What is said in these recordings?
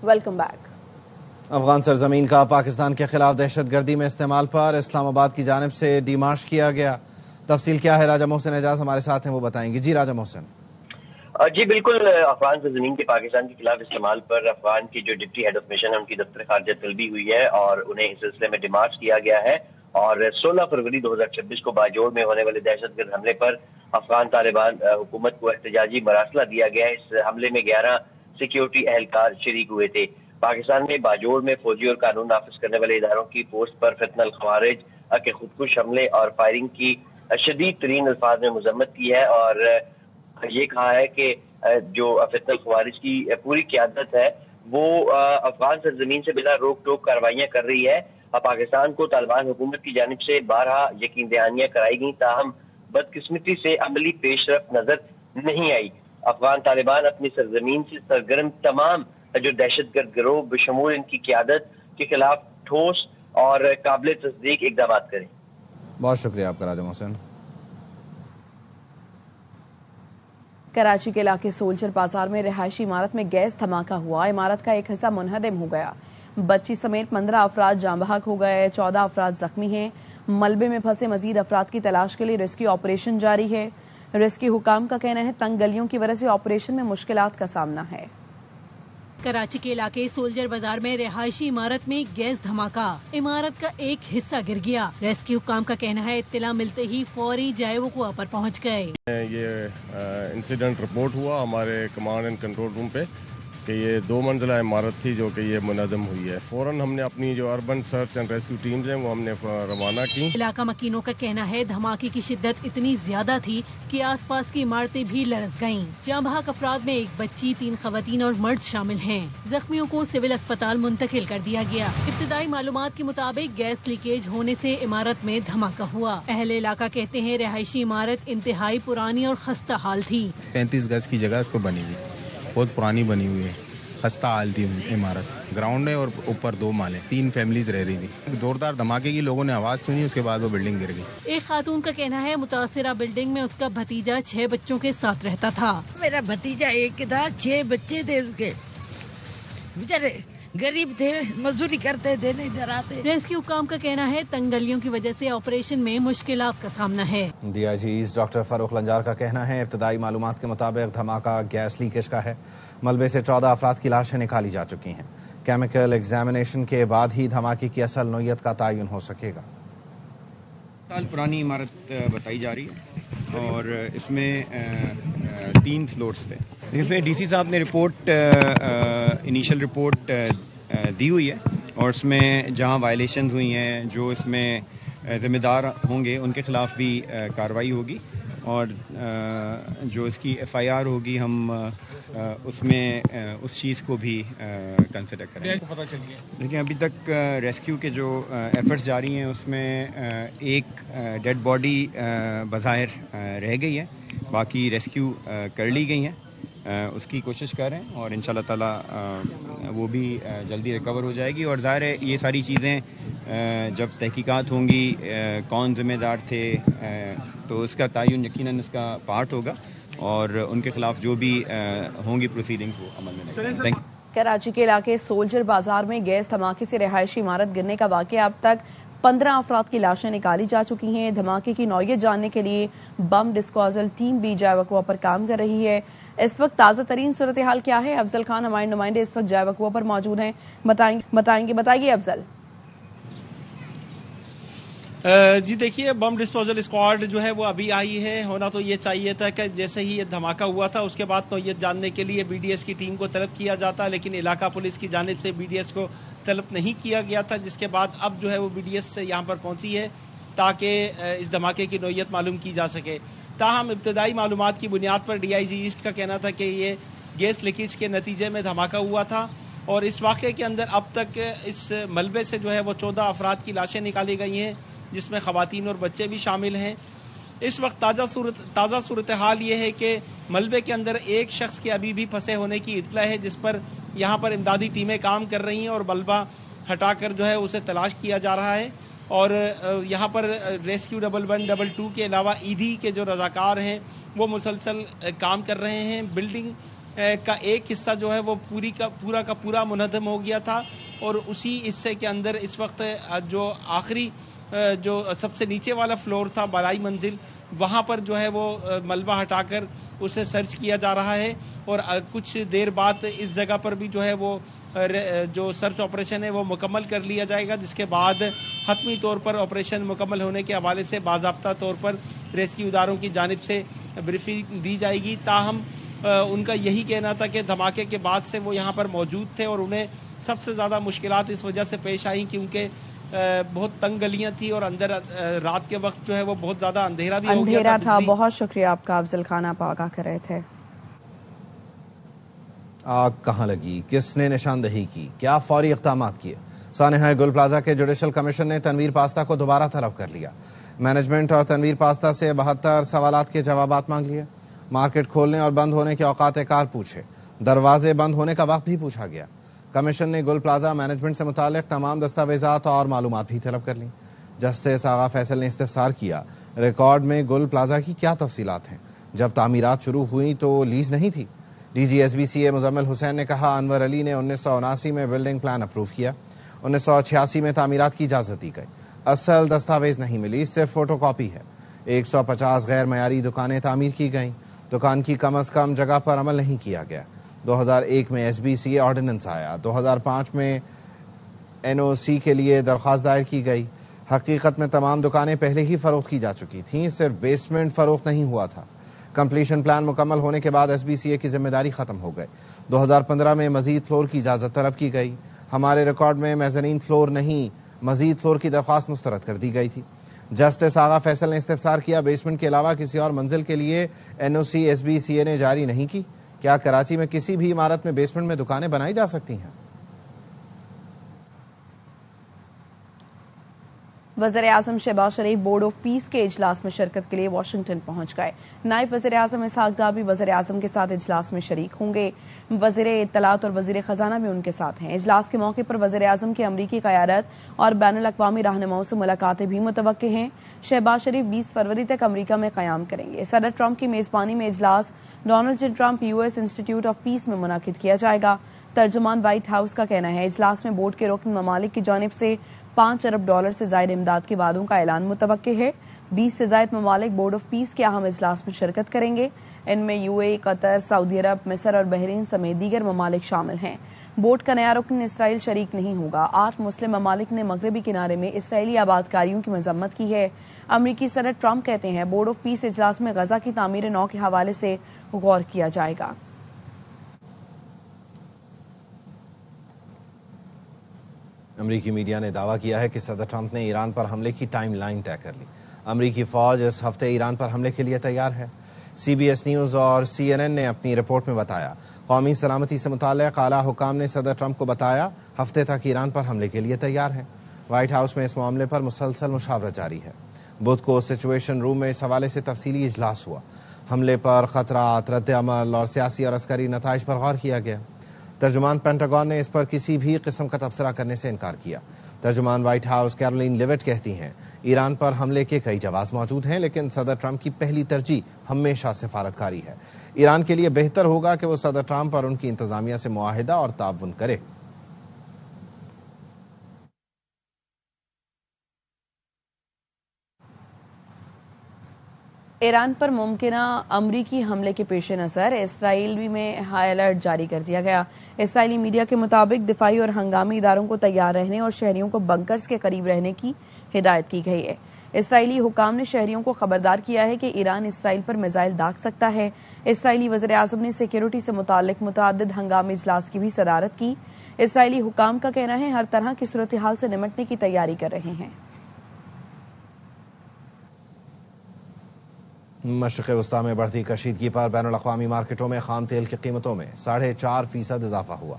Welcome back. Afghan सरजमीन का पाकिस्तान के खिलाफ दहशत गर्दी में इस्तेमाल पर इस्लामाबाद की जानिब से डिमार्च किया गया। तफसील क्या है, राजा मोहसिन एजाज हमारे साथ हैं, वो बताएंगे। जी राजा मोहसिन। जी बिल्कुल, अफगान सरजमीन के पाकिस्तान के खिलाफ इस्तेमाल पर अफगान की जो डिप्टी हेड ऑफ मिशन है उनकी दफ्तर खारजा तलबी हुई है और उन्हें इस सिलसिले में डिमार्च किया गया है। और 16 फरवरी 2026 को बाजोड़ में होने वाले दहशतगर्द हमले पर अफगान तालिबान हुकूमत को एहतजाजी मरासला दिया गया है। इस हमले में 11 सिक्योरिटी एहलकार शरीक हुए थे। पाकिस्तान ने बाजोड़ में फौजी और कानून नाफिज करने वाले इदारों की पोस्ट पर फितनल खवारिज के खुदकुश हमले और फायरिंग की शदीद तरीन अल्फाज में मजम्मत की है और ये कहा है कि जो फितनल खवारिज की पूरी क़यादत है वो अफगान सरजमीन से बिना रोक टोक कार्रवाइयाँ कर रही है। पाकिस्तान को तालिबान हुकूमत की जानिब से 12 यकीन दहानियाँ कराई गई, ताहम बदकिस्मती से अमली पेशरफ नजर नहीं आई। अफगान तालिबान अपनी सरजमीन से सरगर्म तमाम जो दहशतगर्द गिरोह बशमूल इनकी क़यादत के खिलाफ ठोस और काबिल तस्दीक इक़दाम करें। बहुत शुक्रिया आपका राजा मोहसिन। कराची के इलाके सोल्जर बाजार में रिहायशी इमारत में गैस धमाका हुआ। इमारत का एक हिस्सा मुनहदम हो गया। बच्ची समेत 15 अफराद जाँ बहक हो गए, 14 अफराद जख्मी हैं। मलबे में फंसे मजीद अफराद की तलाश के लिए रेस्क्यू ऑपरेशन जारी है। रेस्क्यू हुकाम का कहना है तंग गलियों की वजह से ऑपरेशन में मुश्किलात का सामना है। कराची के इलाके सोल्जर बाजार में रिहायशी इमारत में गैस धमाका, इमारत का एक हिस्सा गिर गया। रेस्क्यू हुकाम का कहना है इत्तला मिलते ही फौरी जायवकुआ पर पहुंच गए। ये इंसिडेंट रिपोर्ट हुआ हमारे कमांड एंड कंट्रोल रूम पे कि ये 2 मंजिला इमारत थी जो कि ये मुनहदम हुई है। फौरन हमने अपनी जो urban search and rescue teams हैं वो हमने रवाना की। इलाका मकीनों का कहना है धमाके की शिद्दत इतनी ज्यादा थी कि आसपास की इमारतें भी लरस गईं। जाँ बहक अफराद में एक बच्ची, 3 खवातीन और मर्द शामिल हैं। जख्मियों को सिविल अस्पताल मुंतकिल कर दिया गया। इब्तिदाई मालूमात के मुताबिक गैस लीकेज होने से इमारत में धमाका हुआ। अहले इलाका कहते हैं रिहायशी इमारत इंतहाई पुरानी और खस्ता हाल थी। 35 गज की जगह इस पर बनी हुई, बहुत पुरानी बनी हुई है, खस्ता हाल थी इमारत। ग्राउंड है और ऊपर 2 माले, 3 फैमिलीज रह रही थी। जोरदार धमाके की लोगों ने आवाज सुनी, उसके बाद वो बिल्डिंग गिर गई। एक खातून का कहना है मुतासिरा बिल्डिंग में उसका भतीजा 6 बच्चों के साथ रहता था। मेरा भतीजा एक था, 6 बच्चे थे उसके, बेचारे गरीब थे, मजदूरी करते थे, नहीं इधर आते। रेस्क्यू काम का कहना है तंगलियों की वजह से ऑपरेशन में मुश्किलात का सामना है। DIG डॉक्टर फारूक लंजार का कहना है इब्तदाई मालूमात के मुताबिक धमाका गैस लीकेज का है। मलबे से 14 अफराद की लाशें निकाली जा चुकी हैं। केमिकल एग्जामिनेशन के बाद ही धमाके की असल नोयत का तयन हो सकेगा। साल पुरानी इमारत बताई जा रही है और इसमें 3 फ्लोर्स थे। इसमें DC साहब ने रिपोर्ट इनिशियल रिपोर्ट दी हुई है और इसमें जहां वायलेशंस हुई हैं, जो इसमें ज़िम्मेदार होंगे उनके खिलाफ भी कार्रवाई होगी और जो इसकी FIR होगी हम उसमें उस चीज़ को भी कंसिडर करेंगे। देखिए अभी तक रेस्क्यू के जो एफर्ट्स जारी हैं उसमें एक डेड बॉडी बज़ाहिर रह गई है, बाकी रेस्क्यू कर ली गई हैं। उसकी कोशिश कर रहे हैं और इंशाल्लाह ताला वो भी जल्दी रिकवर हो जाएगी। और ज़ाहिर है ये सारी चीज़ें जब तहकीकात होंगी कौन ज़िम्मेदार थे तो उसका तयन यकीनन इसका पार्ट होगा और उनके खिलाफ जो भी होंगी प्रोसीडिंग्स वो अमल में रहेंगे। कराची के इलाके सोल्जर बाजार में गैस धमाके से रिहायशी इमारत गिरने का वाक़या, अब तक 15 अफराद की लाशें निकाली जा चुकी हैं। धमाके की नौयत जानने के लिए बम डिस्पोजल टीम भी जायवकुआ पर काम कर रही है। इस वक्त ताज़ा तरीन सूरत हाल क्या है? अफजल खान हमारे नुमाइंदे इस वक्त जायवकुआ पर मौजूद हैं, बताइए अफजल। जी देखिए, बम डिस्पोजल स्क्वाड जो है वो अभी आई है। होना तो ये चाहिए था कि जैसे ही ये धमाका हुआ था उसके बाद तो ये जानने के लिए BDS की टीम को तलब किया जाता, लेकिन इलाका पुलिस की जानिब से BDS को तलब नहीं किया गया था, जिसके बाद अब जो है वो BDS से यहाँ पर पहुँची है ताकि इस धमाके की नौयत मालूम की जा सके। ताहम इब्तदाई मालूमात की बुनियाद पर DIG ईस्ट का कहना था कि ये गैस लीकेज के नतीजे में धमाका हुआ था और इस वाक़े के अंदर अब तक इस मलबे से जो है वो 14 अफराद की लाशें निकाली गई हैं, जिसमें ख़वातीन और बच्चे भी शामिल हैं। इस वक्त ताज़ा सूरत हाल ये है कि मलबे के अंदर एक शख्स के अभी भी फंसे होने की इत्तला है, जिस पर यहाँ पर इमदादी टीमें काम कर रही हैं और मलबा हटाकर जो है उसे तलाश किया जा रहा है। और यहाँ पर रेस्क्यू 112 के अलावा ईदी के जो रज़ाकार हैं वो मुसलसल काम कर रहे हैं। बिल्डिंग کا ایک حصہ جو ہے وہ پورا کا پورا منہدم ہو گیا تھا، اور اسی حصے کے اندر اس وقت جو آخری جو سب سے نیچے والا فلور تھا، بالائی منزل، وہاں پر جو ہے وہ ملبہ ہٹا کر اسے سرچ کیا جا رہا ہے، اور کچھ دیر بعد اس جگہ پر بھی جو ہے وہ جو سرچ آپریشن ہے وہ مکمل کر لیا جائے گا، جس کے بعد حتمی طور پر آپریشن مکمل ہونے کے حوالے سے باضابطہ طور پر ریسکیو اداروں کی جانب سے بریفنگ دی جائے گی۔ تاہم ان کا یہی کہنا تھا کہ دھماکے کے بعد سے وہ یہاں پر موجود تھے، اور انہیں سب سے زیادہ مشکلات اس وجہ سے پیش آئیں کیونکہ بہت تنگ گلیاں تھیں، اور اندر رات کے وقت جو ہے وہ بہت زیادہ اندھیرا بھی ہو گیا تھا۔ بہت شکریہ آپ کا افضل خان، آپ آگاہ کر رہے تھے۔ آگ کہاں لگی، کس نے نشاندہی کی، کیا فوری اقدامات کیے؟ سانحہ گل پلازا کے جوڈیشل کمیشن نے تنویر پاستہ کو دوبارہ طلب کر لیا۔ مینجمنٹ اور تنویر پاستہ سے 72 سوالات کے جوابات مانگ لیے۔ مارکیٹ کھولنے اور بند ہونے کے اوقات کار پوچھے، دروازے بند ہونے کا وقت بھی پوچھا گیا۔ کمیشن نے گل پلازا مینجمنٹ سے متعلق تمام دستاویزات اور معلومات بھی طلب کر لیں۔ جسٹس آغا فیصل نے استفسار کیا، ریکارڈ میں گل پلازا کی کیا تفصیلات ہیں؟ جب تعمیرات شروع ہوئیں تو لیز نہیں تھی۔ D G S B C A Muzammil Hussain نے کہا، انور علی نے 1979 میں بلڈنگ پلان اپروو کیا، 1986 میں تعمیرات کی اجازت دی گئی، اصل دستاویز نہیں ملی، صرف فوٹو کاپی ہے۔ 150 غیر معیاری دکانیں تعمیر کی گئیں، دکان کی کم از کم جگہ پر عمل نہیں کیا گیا۔ 2001 میں ایس بی سی اے آرڈیننس آیا، 2005 میں این او سی کے لیے درخواست دائر کی گئی۔ حقیقت میں تمام دکانیں پہلے ہی فروخت کی جا چکی تھیں، صرف بیسمنٹ فروخت نہیں ہوا تھا۔ کمپلیشن پلان مکمل ہونے کے بعد ایس بی سی اے کی ذمہ داری ختم ہو گئی۔ 2015 میں مزید فلور کی اجازت طلب کی گئی، ہمارے ریکارڈ میں میزنین فلور نہیں، مزید فلور کی درخواست مسترد کر دی گئی تھی۔ جسٹس آغا فیصل نے استفسار کیا، بیسمنٹ کے علاوہ کسی اور منزل کے لیے این او سی ایس بی سی اے نے جاری نہیں کی؟ کیا کراچی میں کسی بھی عمارت میں بیسمنٹ میں دکانیں بنائی جا سکتی ہیں؟ وزیر اعظم شہباز شریف بورڈ آف پیس کے اجلاس میں شرکت کے لیے واشنگٹن پہنچ گئے۔ نائب وزیر اعظم اسحاق ڈار بھی وزیر اعظم کے ساتھ اجلاس میں شریک ہوں گے۔ وزیر اطلاعات اور وزیر خزانہ بھی ان کے ساتھ ہیں۔ اجلاس کے موقع پر وزیر اعظم کی امریکی قیادت اور بین الاقوامی رہنماؤں سے ملاقاتیں بھی متوقع ہیں۔ شہباز شریف 20 فروری تک امریکہ میں قیام کریں گے۔ صدر ٹرمپ کی میزبانی میں اجلاس Donald J Trump U S institute of peace میں منعقد کیا جائے گا۔ ترجمان وائٹ ہاؤس کا کہنا ہے، اجلاس میں بورڈ کے رکن ممالک کی جانب سے $5 ارب سے زائد امداد کے وعدوں کا اعلان متوقع ہے۔ 20 سے زائد ممالک بورڈ آف پیس کے اہم اجلاس میں شرکت کریں گے۔ ان میں یو اے، قطر، سعودی عرب، مصر اور بحرین سمیت دیگر ممالک شامل ہیں۔ بورڈ کا نیا رکن اسرائیل شریک نہیں ہوگا۔ 8 مسلم ممالک نے مغربی کنارے میں اسرائیلی آبادکاریوں کی مذمت کی ہے۔ امریکی صدر ٹرمپ کہتے ہیں، بورڈ آف پیس اجلاس میں غزہ کی تعمیر نو کے حوالے سے غور کیا جائے گا۔ امریکی میڈیا نے دعویٰ کیا ہے کہ صدر ٹرمپ نے ایران پر حملے کی ٹائم لائن طے کر لی۔ امریکی فوج اس ہفتے ایران پر حملے کے لیے تیار ہے۔ سی بی ایس نیوز اور سی این این نے اپنی رپورٹ میں بتایا، قومی سلامتی سے متعلق اعلیٰ حکام نے صدر ٹرمپ کو بتایا ہفتے تک ایران پر حملے کے لیے تیار ہیں۔ وائٹ ہاؤس میں اس معاملے پر مسلسل مشاورت جاری ہے۔ بدھ کو سچویشن روم میں اس حوالے سے تفصیلی اجلاس ہوا۔ حملے پر خطرات، رد عمل اور سیاسی اور عسکری نتائج پر غور کیا گیا۔ ترجمان پینٹاگون نے اس پر کسی بھی قسم کا تبصرہ کرنے سے انکار کیا۔ ترجمان وائٹ ہاؤس کیرولین لیوٹ کہتی ہیں، ایران پر حملے کے کئی جواز موجود ہیں، لیکن صدر ٹرمپ کی پہلی ترجیح ہمیشہ سفارتکاری ہے۔ ایران کے لیے بہتر ہوگا کہ وہ صدر ٹرمپ اور ان کی انتظامیہ سے معاہدہ اور تعاون کرے۔ ایران پر ممکنہ امریکی حملے کے پیش نظر اسرائیل میں ہائی الرٹ جاری کر دیا گیا۔ اسرائیلی میڈیا کے مطابق دفاعی اور ہنگامی اداروں کو تیار رہنے اور شہریوں کو بنکرز کے قریب رہنے کی ہدایت کی گئی ہے۔ اسرائیلی حکام نے شہریوں کو خبردار کیا ہے کہ ایران اسرائیل پر میزائل داغ سکتا ہے۔ اسرائیلی وزیر اعظم نے سیکیورٹی سے متعلق متعدد ہنگامی اجلاس کی بھی صدارت کی۔ اسرائیلی حکام کا کہنا ہے، ہر طرح کی صورتحال سے نمٹنے کی تیاری کر رہے ہیں۔ مشرق وسطی میں بڑھتی کشیدگی پر بین الاقوامی مارکیٹوں میں خام تیل کی قیمتوں میں 4.5% اضافہ ہوا۔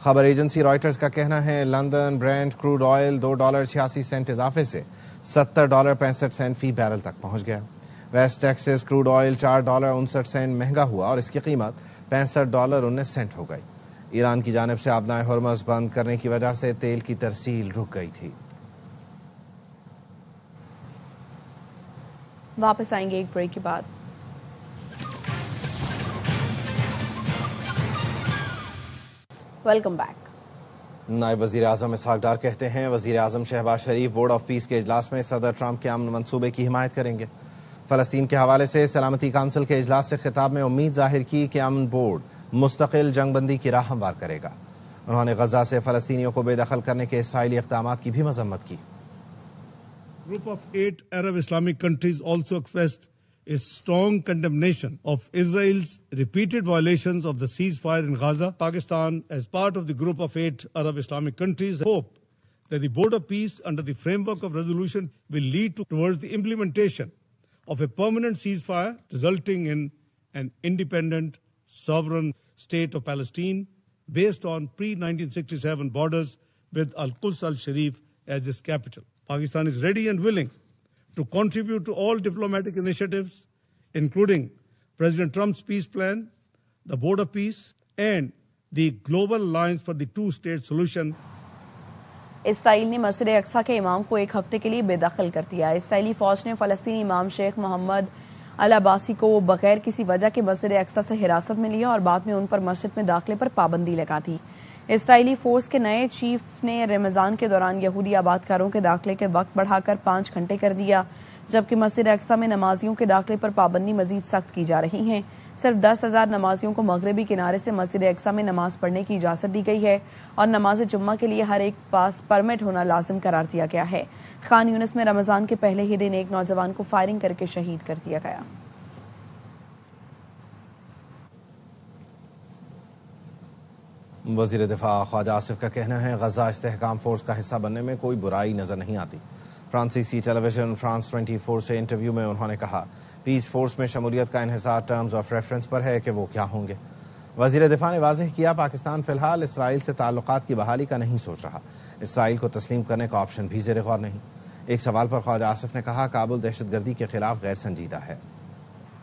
خبر ایجنسی رائٹرز کا کہنا ہے، لندن برینٹ کروڈ آئل $2.86 اضافے سے $70.65 فی بیرل تک پہنچ گیا۔ ویسٹ ٹیکسس کروڈ آئل $4.59 مہنگا ہوا اور اس کی قیمت $65.19 ہو گئی۔ ایران کی جانب سے آبنائے ہرمز بند کرنے کی وجہ سے تیل کی ترسیل رک گئی تھی۔ واپس آئیں گے ایک بریک کے بعد۔ Welcome back. नायब वजीर आजम इसहाक डार कहते हैं वजीर आजम शहबाज शरीफ बोर्ड ऑफ पीस के इजलास में सदर ट्रंप के अमन मंसूबे की हिमायत करेंगे। फलस्तीन के हवाले से सलामती काउंसिल के इजलास से खिताब में उम्मीद जाहिर की कि अमन बोर्ड मुस्तकिल जंगबंदी की राह हमवार करेगा। उन्होंने गजा से फलस्तीनियों को बेदखल करने के इसराइली इक़दामात की भी मजम्मत की। Group of 8 Arab Islamic countries also expressed a strong condemnation of Israel's repeated violations of the ceasefire in Gaza. Pakistan, as part of the Group of 8 Arab Islamic countries, hope that the Board of Peace under the framework of resolution will lead towards the implementation of a permanent ceasefire resulting in an independent, sovereign state of Palestine based on pre-1967 borders with Al-Quds al-Sharif as its capital. Pakistan is ready and willing to contribute to all diplomatic initiatives, including President Trump's peace plan, the Board of Peace, and the Global Alliance for the Two-State Solution. Israel ने मस्जिद अक्सा के इमाम को एक हफ्ते के लिए बेदखल कर दिया। इसराइली फौज ने फलस्तीनी इमाम शेख मोहम्मद अल अब्बासी को बगैर किसी वजह के मस्जिद अक्सा से हिरासत में लिया और बाद में उन पर मस्जिद में दाखिले पर पाबंदी लगा दी। इसराइली फोर्स के नए चीफ ने रमजान के दौरान यहूदी आबादकारों के दाखिले के वक्त बढ़ाकर 5 घंटे कर दिया, जबकि मस्जिद अक्सा में नमाजियों के दाखिले पर पाबंदी मजीद सख्त की जा रही है। सिर्फ 10,000 नमाजियों को मगरबी किनारे से मस्जिद अक्सा में नमाज पढ़ने की इजाजत दी गई है और नमाज जुम्मा के लिए हर एक पास परमिट होना लाजिम करार दिया गया है। खान यूनिस में रमजान के पहले ही दिन एक नौजवान को फायरिंग करके शहीद कर दिया गया। वजीर दिफा ख्वाजा आसिफ का कहना है गजा इस्तेहकाम फोर्स का हिस्सा बनने में कोई बुराई नजर नहीं आती। फ्रांसीसी टेलीविजन फ्रांस 24 से इंटरव्यू में उन्होंने कहा पीस फोर्स में शमूलियत का इन्हिसार टर्म्स ऑफ रेफरेंस पर है कि वो क्या होंगे। वजीर दिफा ने वाज़ेह किया पाकिस्तान फिलहाल इसराइल से ताल्लुकात की बहाली का नहीं सोच रहा, इसराइल को तस्लीम करने का ऑप्शन भी ज़ेर गौर नहीं। एक सवाल पर ख्वाजा आसिफ ने कहा काबुल दहशतगर्दी के खिलाफ गैर संजीदा है।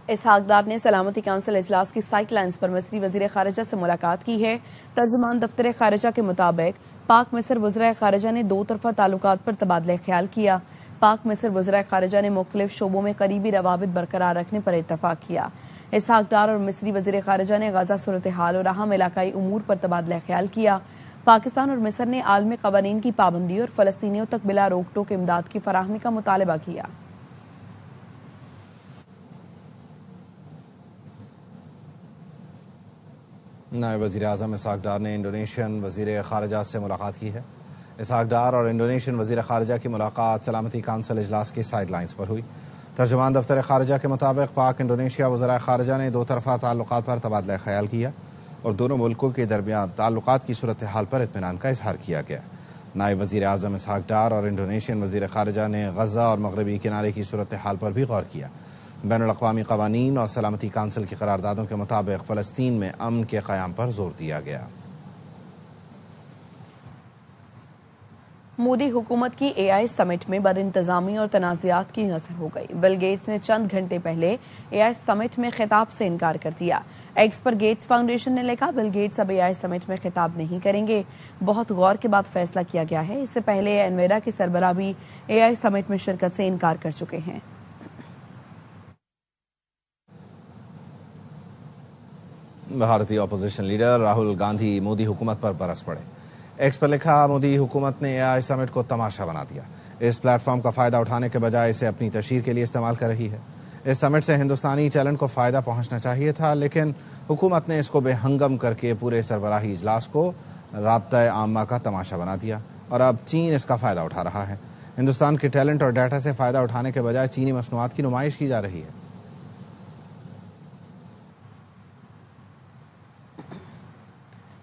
इसहाक डार ने सलामती काउंसिल इजलास की साइड लाइन्स पर मिस्री वजीर खारिजा से मुलाकात की है। तर्जुमान दफ्तर खारिजा के मुताबिक पाक मिस्र वज़ीर खारिजा ने दो तरफा ताल्लुकात पर तबादला ख्याल किया। पाक मिस्र वज़ीर खारिजा ने मुख्तलिफ शोबों में करीबी रवाबित बरकरार रखने पर इत्तफाक किया। इसहाक डार और मिस्री वज़ीर खारिजा ने गजा सूरत हाल और अहम इलाकाई उमूर पर तबादला ख्याल किया। पाकिस्तान और मिस्र ने आलमी क़वानीन की पाबंदी और फ़लस्तीनियों तक बिला रोक टोक इमदाद की फराहमी का मुतालबा किया। नायब वज़ीर आज़म इसहाक डार ने इंडोनेशियन वज़ीर ख़ारिजा से मुलाकात की है। इसहाक डार और इंडोनेशियन वज़ीर ख़ारिजा की मुलाकात सलामती काउंसिल इजलास की साइड लाइन्स पर हुई। तर्जुमान दफ्तर ख़ारिजा के मुताबिक पाक इंडोनेशिया वज़ीर ख़ारिजा ने दो तरफा ताल्लुकात पर तबादला ख्याल किया और दोनों मुल्कों के दरमियान ताल्लुकात की सूरत हाल पर इत्मीनान का इजहार किया गया। नायब वज़ीर आज़म इसहाक डार और इंडोनेशियन वज़ीर ख़ारिजा ने गजा और मगरबी किनारे की सूरत हाल पर भी गौर किया। बैनुल-अक़वामी क़वानीन और सलामती काउंसिल की करारदादों के मुताबिक फ़लस्तीन में अमन के क़याम पर जोर दिया गया। मोदी हुकूमत की एआई समिट में बदइंतजामी और तनाज़ात की नज़र हो गई। बिल गेट्स ने चंद घंटे पहले एआई समिट में खिताब से इनकार कर दिया। एक्स पर गेट्स फाउंडेशन ने लिखा बिल गेट्स अब एआई समिट में खिताब नहीं करेंगे, बहुत गौर के बाद फैसला किया गया है। इससे पहले एनवेडा के सरबराह भी एआई समिट में शिरकत से इनकार कर चुके हैं। भारतीय अपोजिशन लीडर राहुल गांधी मोदी हुकूमत पर बरस पड़े। एक्स पर लिखा मोदी हुकूमत ने एआई समिट को तमाशा बना दिया, इस प्लेटफॉर्म का फायदा उठाने के बजाय इसे अपनी तशहीर के लिए इस्तेमाल कर रही है। इस समिट से हिंदुस्तानी टैलेंट को फायदा पहुंचना चाहिए था, लेकिन हुकूमत ने इसको बेहंगम करके पूरे सरबराही इजलास को राब्ता आमा का तमाशा बना दिया और अब चीन इसका फायदा उठा रहा है। हिंदुस्तान के टैलेंट और डाटा से फायदा उठाने के बजाय चीनी मसनूआत की नुमाइश की जा रही है।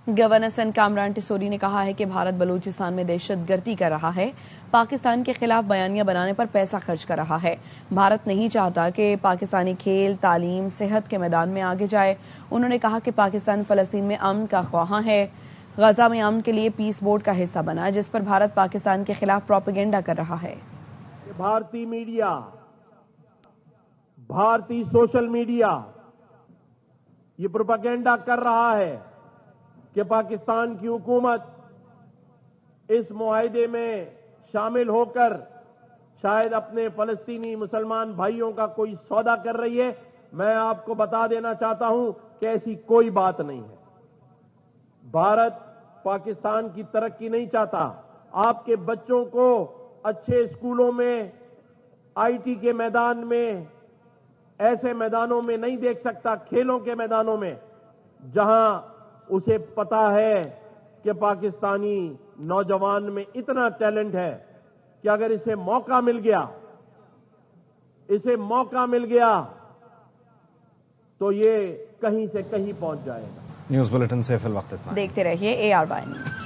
गवर्नर सन कामरान टिसोरी ने कहा है कि भारत बलूचिस्तान में दहशतगर्दी कर रहा है, पाकिस्तान के खिलाफ बयानियां बनाने पर पैसा खर्च कर रहा है। भारत नहीं चाहता कि पाकिस्तानी खेल, तालीम, सेहत के मैदान में आगे जाए। उन्होंने कहा कि पाकिस्तान फलस्तीन में अमन का ख्वाहां है, गजा में अमन के लिए पीस बोर्ड का हिस्सा बना, जिस पर भारत पाकिस्तान के खिलाफ प्रोपेगेंडा कर रहा है। भारतीय मीडिया, भारतीय सोशल मीडिया ये प्रोपेगेंडा कर रहा है कि पाकिस्तान की हुकूमत इस मुआहदे में शामिल होकर शायद अपने फलस्तीनी मुसलमान भाइयों का कोई सौदा कर रही है। मैं आपको बता देना चाहता हूं कि ऐसी कोई बात नहीं है। भारत पाकिस्तान की तरक्की नहीं चाहता। आपके बच्चों को अच्छे स्कूलों में, आईटी के मैदान में, ऐसे मैदानों में नहीं देख सकता, खेलों के मैदानों में, जहां उसे पता है कि पाकिस्तानी नौजवान में इतना टैलेंट है कि अगर इसे मौका मिल गया तो ये कहीं से कहीं पहुंच जाएगा। न्यूज बुलेटिन से फिल वक्त इतना। देखते रहिए ARY न्यूज।